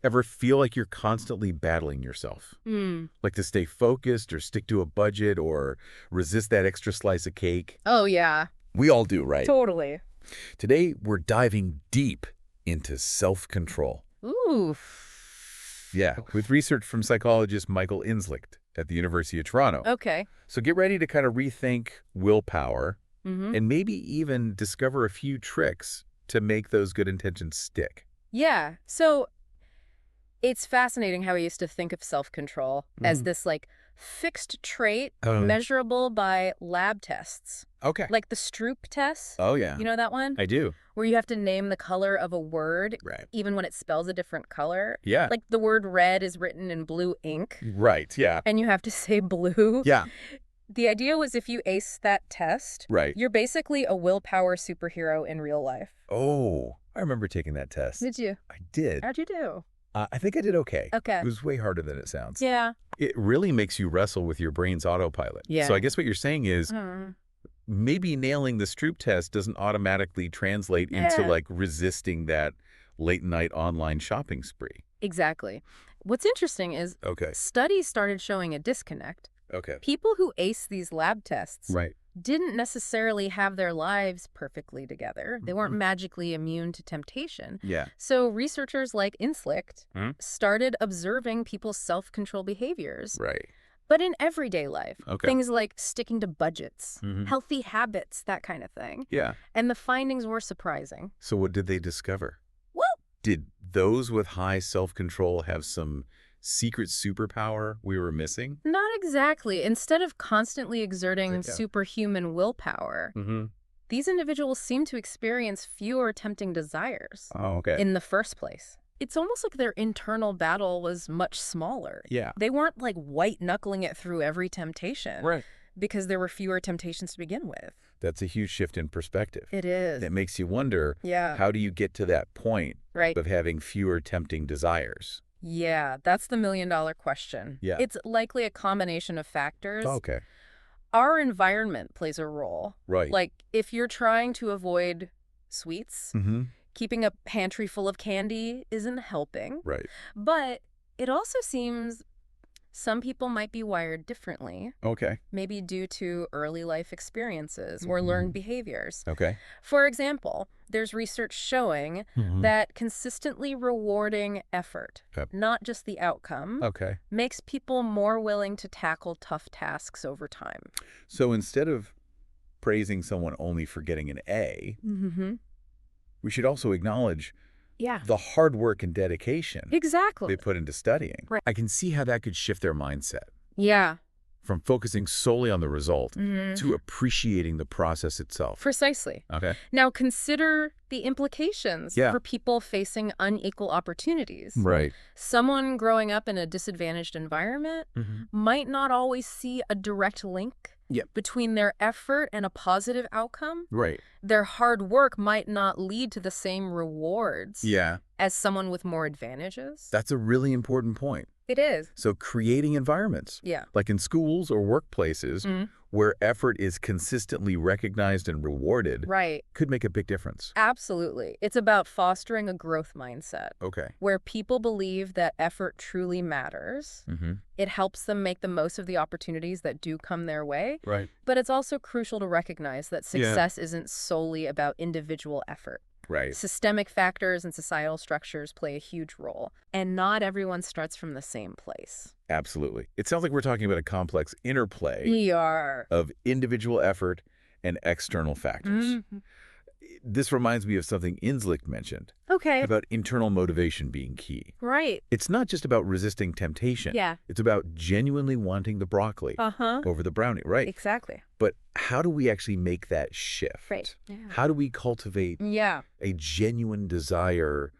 Ever feel like you're constantly battling yourself? Like to stay focused or stick to a budget or resist that extra slice of cake? Oh, yeah. We all do, right? Totally. Today, we're diving deep into self-control. Ooh. Yeah, with research from psychologist Michael Inslicht at the University of Toronto. Okay. So get ready to kind of rethink willpower and maybe even discover a few tricks to make those good intentions stick. Yeah. So it's fascinating how we used to think of self-control as this, like, fixed trait measurable by lab tests. Okay. Like the Stroop test. Oh, yeah. You know that one? I do. Where you have to name the color of a word, Right. even when it spells a different color. Yeah. Like the word red is written in blue ink. Right, yeah. And you have to say blue. Yeah. The idea was if you ace that test, Right. you're basically a willpower superhero in real life. Oh, I remember taking that test. Did you? I did. How'd you do? I think I did okay. Okay. It was way harder than it sounds. Yeah. It really makes you wrestle with your brain's autopilot. Yeah. So I guess what you're saying is maybe nailing the Stroop test doesn't automatically translate into like resisting that late night online shopping spree. Exactly. What's interesting is studies started showing a disconnect. Okay. People who ace these lab tests Right. didn't necessarily have their lives perfectly together. They weren't magically immune to temptation. Yeah. So researchers like Inslicht started observing people's self-control behaviors. Right. But in everyday life, Okay. things like sticking to budgets, healthy habits, that kind of thing. Yeah. And the findings were surprising. So what did they discover? Well, Did those with high self-control have some secret superpower we were missing? not exactly. Instead of constantly exerting superhuman willpower, these individuals seem to experience fewer tempting desires Oh, okay. in the first place. It's almost like their internal battle was much smaller. Yeah. They weren't like white-knuckling it through every temptation. Right. Because there were fewer temptations to begin with. That's a huge shift in perspective. It is. That makes you wonder, Yeah. how do you get to that point Right. of having fewer tempting desires? Yeah, that's the million-dollar question. Yeah. It's likely a combination of factors. Okay. Our environment plays a role. Right. Like, if you're trying to avoid sweets, Mm-hmm. keeping a pantry full of candy isn't helping. Right. But it also seems some people might be wired differently, Okay. maybe due to early life experiences or learned behaviors. Okay. For example, there's research showing that consistently rewarding effort, Yep. not just the outcome, Okay. makes people more willing to tackle tough tasks over time. So instead of praising someone only for getting an A, we should also acknowledge Yeah. the hard work and dedication Exactly. they put into studying. Right. I can see how that could shift their mindset Yeah. from focusing solely on the result to appreciating the process itself. Precisely. Okay. Now consider the implications Yeah. for people facing unequal opportunities. Right. Someone growing up in a disadvantaged environment might not always see a direct link Yep. between their effort and a positive outcome. Right. Their hard work might not lead to the same rewards Yeah. as someone with more advantages. That's a really important point. It is. So creating environments, Yeah. like in schools or workplaces, where effort is consistently recognized and rewarded, Right. could make a big difference. Absolutely. It's about fostering a growth mindset Okay. where people believe that effort truly matters. It helps them make the most of the opportunities that do come their way. Right. But it's also crucial to recognize that success isn't solely about individual effort. Right. Systemic factors and societal structures play a huge role, and not everyone starts from the same place. Absolutely. It sounds like we're talking about a complex interplay We are. of individual effort and external factors. This reminds me of something Inslicht mentioned Okay. about internal motivation being key. Right. It's not just about resisting temptation. Yeah. It's about genuinely wanting the broccoli over the brownie, right? Exactly. But how do we actually make that shift? Right. Yeah. How do we cultivate Yeah. a genuine desire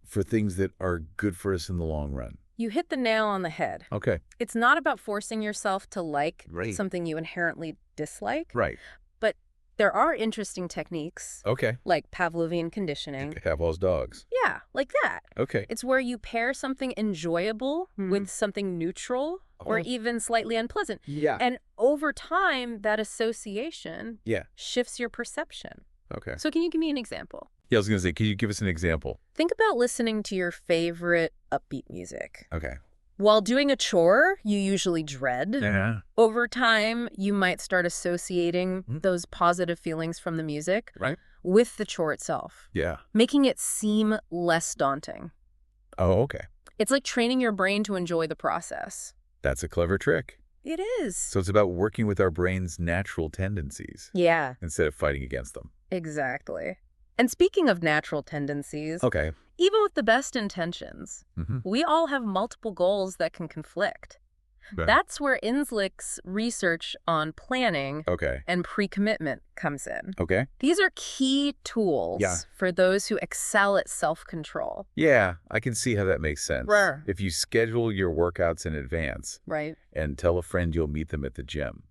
for things that are good for us in the long run? You hit the nail on the head. Okay. It's not about forcing yourself to like Right. something you inherently dislike. Right. But there are interesting techniques Okay. like Pavlovian conditioning. Pavlov's dogs. Yeah, like that. Okay. It's where you pair something enjoyable with something neutral or even slightly unpleasant. Yeah. And over time, that association Yeah. shifts your perception. Okay. So can you give me an example? Yeah, I was going to say, could you give us an example? Think about listening to your favorite upbeat music. Okay. While doing a chore you usually dread, Yeah. over time you might start associating those positive feelings from the music with the chore itself, making it seem less daunting. Oh, okay. It's like training your brain to enjoy the process. That's a clever trick. It is. So it's about working with our brain's natural tendencies. Yeah. Instead of fighting against them. Exactly. And speaking of natural tendencies, Okay. even with the best intentions, we all have multiple goals that can conflict. Right. That's where Inslick's research on planning Okay. and pre-commitment comes in. Okay. These are key tools for those who excel at self-control. Yeah, I can see how that makes sense. Right. If you schedule your workouts in advance and tell a friend you'll meet them at the gym,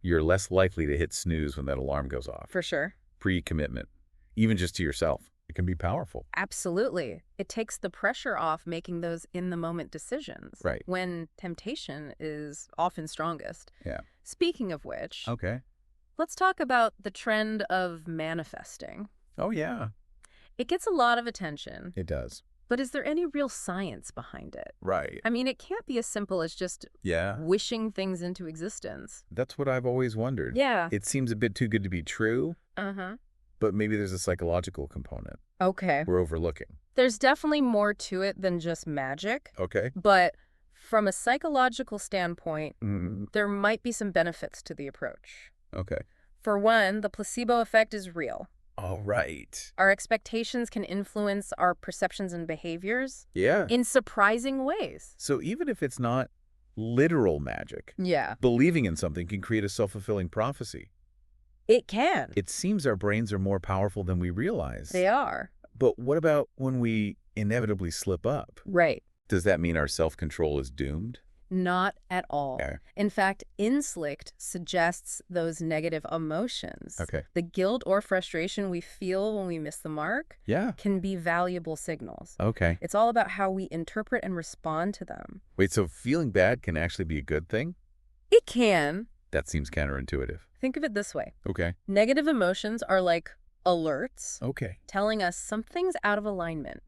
you're less likely to hit snooze when that alarm goes off. For sure. Pre-commitment, even just to yourself. It can be powerful. Absolutely. It takes the pressure off making those in-the-moment decisions. Right. When temptation is often strongest. Yeah. Speaking of which, Okay. let's talk about the trend of manifesting. Oh, yeah. It gets a lot of attention. It does. But is there any real science behind it? Right. I mean, it can't be as simple as just wishing things into existence. That's what I've always wondered. Yeah. It seems a bit too good to be true. But maybe there's a psychological component we're overlooking. There's definitely more to it than just magic. Okay. But from a psychological standpoint, there might be some benefits to the approach. Okay. For one, the placebo effect is real. All right. Our expectations can influence our perceptions and behaviors in surprising ways. So even if it's not literal magic, believing in something can create a self-fulfilling prophecy. It can. It seems our brains are more powerful than we realize. They are. But what about when we inevitably slip up? Right. Does that mean our self-control is doomed? Not at all. In fact, Inslick suggests those negative emotions, the guilt or frustration we feel when we miss the mark, can be valuable signals. Okay. It's all about how we interpret and respond to them. Wait, so feeling bad can actually be a good thing? It can. That seems counterintuitive. Think of it this way. Okay. Negative emotions are like alerts. Okay. Telling us something's out of alignment.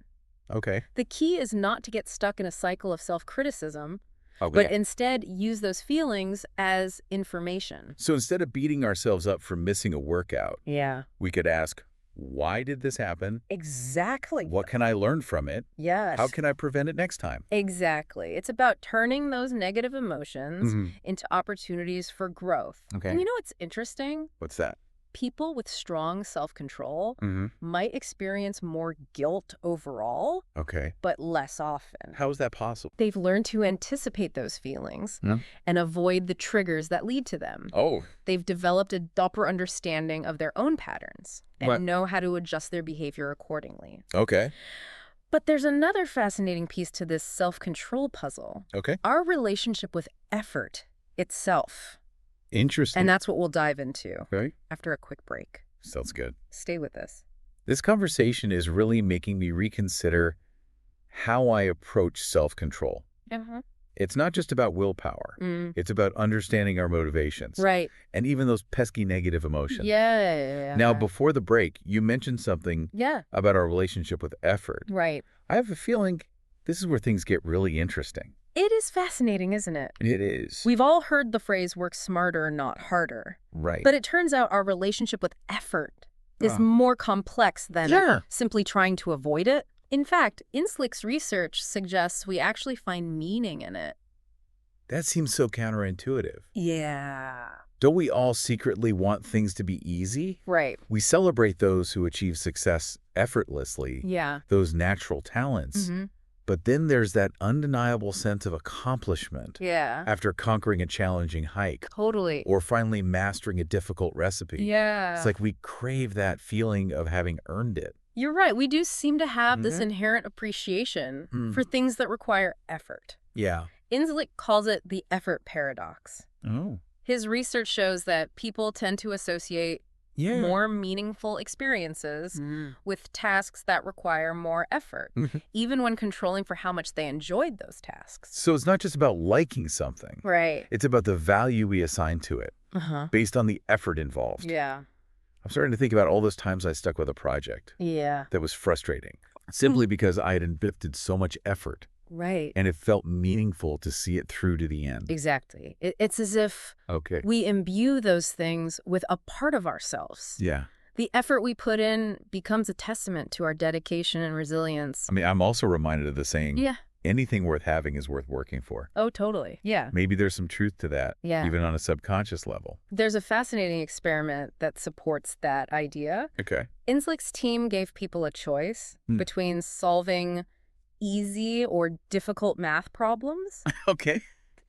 Okay. The key is not to get stuck in a cycle of self-criticism, but instead use those feelings as information. So instead of beating ourselves up for missing a workout, we could ask, why did this happen? Exactly. What can I learn from it? Yes. How can I prevent it next time? Exactly. It's about turning those negative emotions into opportunities for growth. Okay. And you know what's interesting? What's that? People with strong self-control might experience more guilt overall, but less often. How is that possible? They've learned to anticipate those feelings and avoid the triggers that lead to them. Oh. They've developed a deeper understanding of their own patterns and know how to adjust their behavior accordingly. Okay. But there's another fascinating piece to this self-control puzzle. Okay. Our relationship with effort itself. Interesting. And that's what we'll dive into after a quick break. Sounds good. Stay with us. This conversation is really making me reconsider how I approach self-control. It's not just about willpower. It's about understanding our motivations. Right. And even those pesky negative emotions. Yeah. Now, before the break, you mentioned something about our relationship with effort. Right. I have a feeling this is where things get really interesting. It is fascinating, isn't it? It is. We've all heard the phrase work smarter, not harder. Right. But it turns out our relationship with effort is more complex than simply trying to avoid it. In fact, Inslick's research suggests we actually find meaning in it. That seems so counterintuitive. Yeah. Don't we all secretly want things to be easy? Right. We celebrate those who achieve success effortlessly. Yeah. Those natural talents. But then there's that undeniable sense of accomplishment after conquering a challenging hike. Totally. Or finally mastering a difficult recipe. Yeah. It's like we crave that feeling of having earned it. You're right. We do seem to have this inherent appreciation for things that require effort. Yeah. Inslick calls it the effort paradox. Oh. His research shows that people tend to associate more meaningful experiences with tasks that require more effort, even when controlling for how much they enjoyed those tasks. So it's not just about liking something. Right. It's about the value we assign to it based on the effort involved. Yeah. I'm starting to think about all those times I stuck with a project. Yeah. That was frustrating, simply because I had invested so much effort. Right. And it felt meaningful to see it through to the end. Exactly. It's as if we imbue those things with a part of ourselves. Yeah. The effort we put in becomes a testament to our dedication and resilience. I mean, I'm also reminded of the saying, yeah, anything worth having is worth working for. Oh, totally. Yeah. Maybe there's some truth to that, even on a subconscious level. There's a fascinating experiment that supports that idea. Okay. Inslick's team gave people a choice between solving easy or difficult math problems. Okay.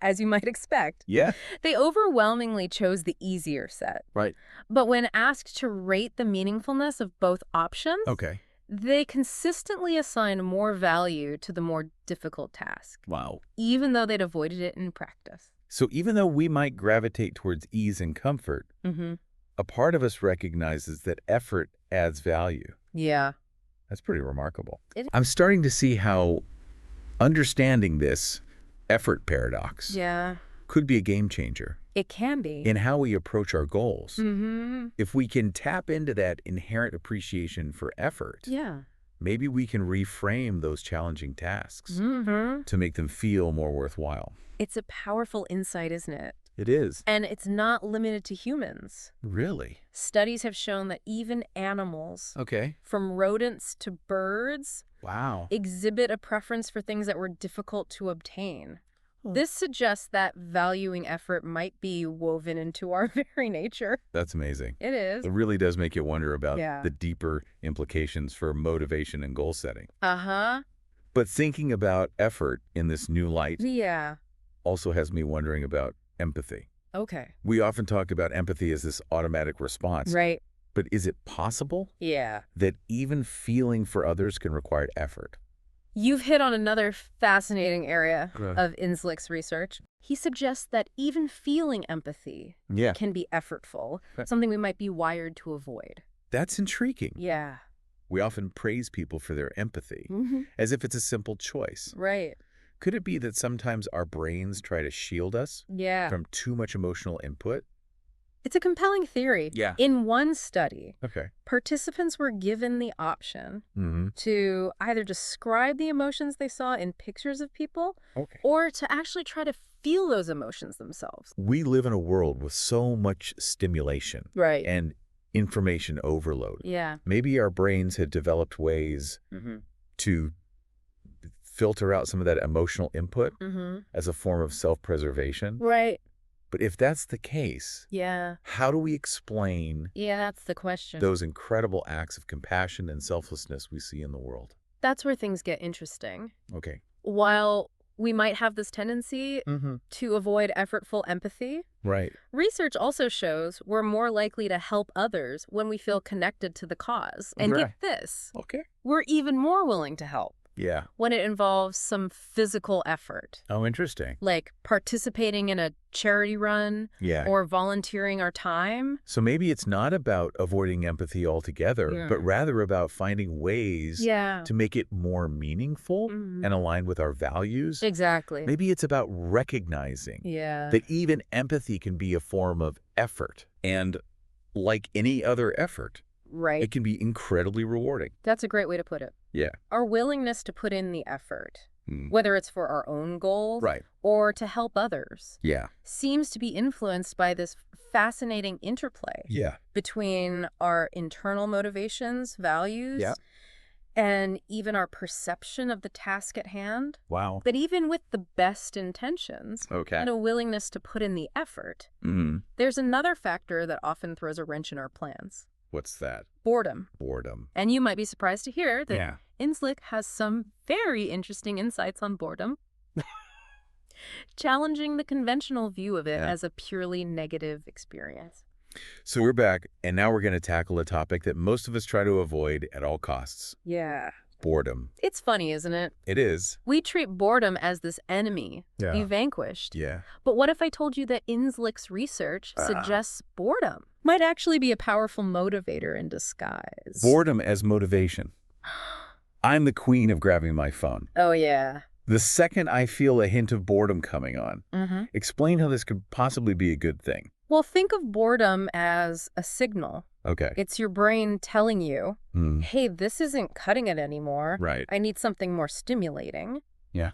As you might expect. Yeah. They overwhelmingly chose the easier set. Right. But when asked to rate the meaningfulness of both options, they consistently assigned more value to the more difficult task. Wow. Even though they'd avoided it in practice. So even though we might gravitate towards ease and comfort, a part of us recognizes that effort adds value. Yeah. That's pretty remarkable. I'm starting to see how understanding this effort paradox could be a game changer. It can be. In how we approach our goals. If we can tap into that inherent appreciation for effort, maybe we can reframe those challenging tasks to make them feel more worthwhile. It's a powerful insight, isn't it? It is. And it's not limited to humans. Really? Studies have shown that even animals, from rodents to birds, exhibit a preference for things that were difficult to obtain. This suggests that valuing effort might be woven into our very nature. That's amazing. It is. It really does make you wonder about the deeper implications for motivation and goal setting. But thinking about effort in this new light also has me wondering about empathy. We often talk about empathy as this automatic response. Right. But is it possible that even feeling for others can require effort? You've hit on another fascinating area of Inslick's research. He suggests that even feeling empathy can be effortful, something we might be wired to avoid. That's intriguing. Yeah. We often praise people for their empathy, as if it's a simple choice. Right. Could it be that sometimes our brains try to shield us from too much emotional input? It's a compelling theory. Yeah. In one study, Okay. participants were given the option to either describe the emotions they saw in pictures of people or to actually try to feel those emotions themselves. We live in a world with so much stimulation and information overload. Yeah. Maybe our brains had developed ways to filter out some of that emotional input as a form of self-preservation. Right. But if that's the case, how do we explain that's the question. those incredible acts of compassion and selflessness we see in the world? That's where things get interesting. Okay. While we might have this tendency to avoid effortful empathy, research also shows we're more likely to help others when we feel connected to the cause. And get this, we're even more willing to help when it involves some physical effort. Oh, interesting. Like participating in a charity run or volunteering our time. So maybe it's not about avoiding empathy altogether, but rather about finding ways to make it more meaningful and aligned with our values. Exactly. Maybe it's about recognizing that even empathy can be a form of effort. And like any other effort, it can be incredibly rewarding. That's a great way to put it. Yeah. Our willingness to put in the effort, whether it's for our own goals or to help others, seems to be influenced by this fascinating interplay between our internal motivations, values, and even our perception of the task at hand. Wow. But even with the best intentions and a willingness to put in the effort, there's another factor that often throws a wrench in our plans. What's that? Boredom. Boredom. And you might be surprised to hear that Inslick has some very interesting insights on boredom, challenging the conventional view of it as a purely negative experience. So we're back, and now we're going to tackle a topic that most of us try to avoid at all costs. Yeah. Boredom. It's funny, isn't it? It is. We treat boredom as this enemy be vanquished. Yeah. But what if I told you that Inslick's research suggests boredom might actually be a powerful motivator in disguise? Boredom as motivation. I'm the queen of grabbing my phone. Oh, yeah. The second I feel a hint of boredom coming on, explain how this could possibly be a good thing. Well, think of boredom as a signal. Okay. It's your brain telling you, hey, this isn't cutting it anymore. Right. I need something more stimulating. Yeah.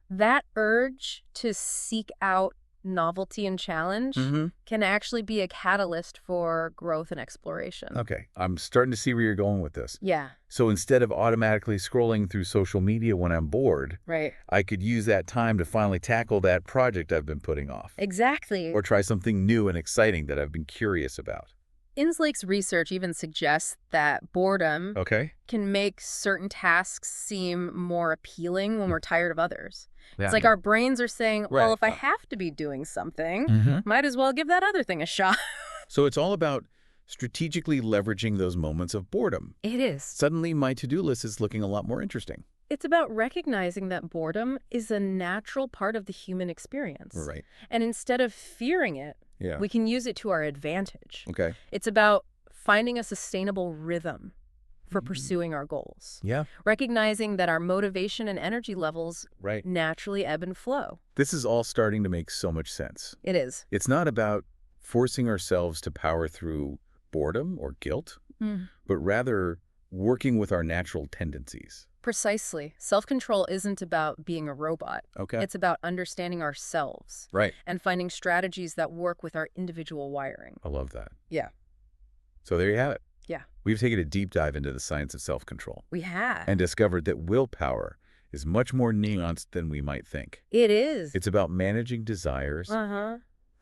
That urge to seek out novelty and challenge can actually be a catalyst for growth and exploration. Okay. I'm starting to see where you're going with this. Yeah. So instead of automatically scrolling through social media when I'm bored, right, I could use that time to finally tackle that project I've been putting off. Exactly. Or try something new and exciting that I've been curious about. Inslake's research even suggests that boredom can make certain tasks seem more appealing when we're tired of others. Yeah. It's like our brains are saying, well, if I have to be doing something, might as well give that other thing a shot. So it's all about strategically leveraging those moments of boredom. It is. Suddenly, my to-do list is looking a lot more interesting. It's about recognizing that boredom is a natural part of the human experience. Right. And instead of fearing it, we can use it to our advantage. Okay. It's about finding a sustainable rhythm for pursuing our goals. Yeah. Recognizing that our motivation and energy levels naturally ebb and flow. This is all starting to make so much sense. It is. It's not about forcing ourselves to power through boredom or guilt, but rather working with our natural tendencies. Precisely. Self-control isn't about being a robot. Okay. It's about understanding ourselves. Right. And finding strategies that work with our individual wiring. I love that. Yeah. So there you have it. Yeah. We've taken a deep dive into the science of self-control. We have. And discovered that willpower is much more nuanced than we might think. It is. It's about managing desires,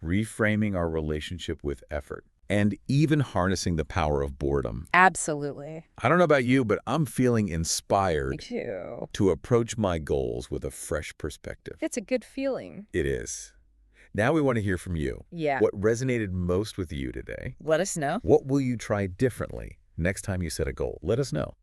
reframing our relationship with effort, and even harnessing the power of boredom. Absolutely. I don't know about you, but I'm feeling inspired Me too. to approach my goals with a fresh perspective. It's a good feeling. It is. Now we want to hear from you. Yeah. What resonated most with you today? Let us know. What will you try differently next time you set a goal? Let us know.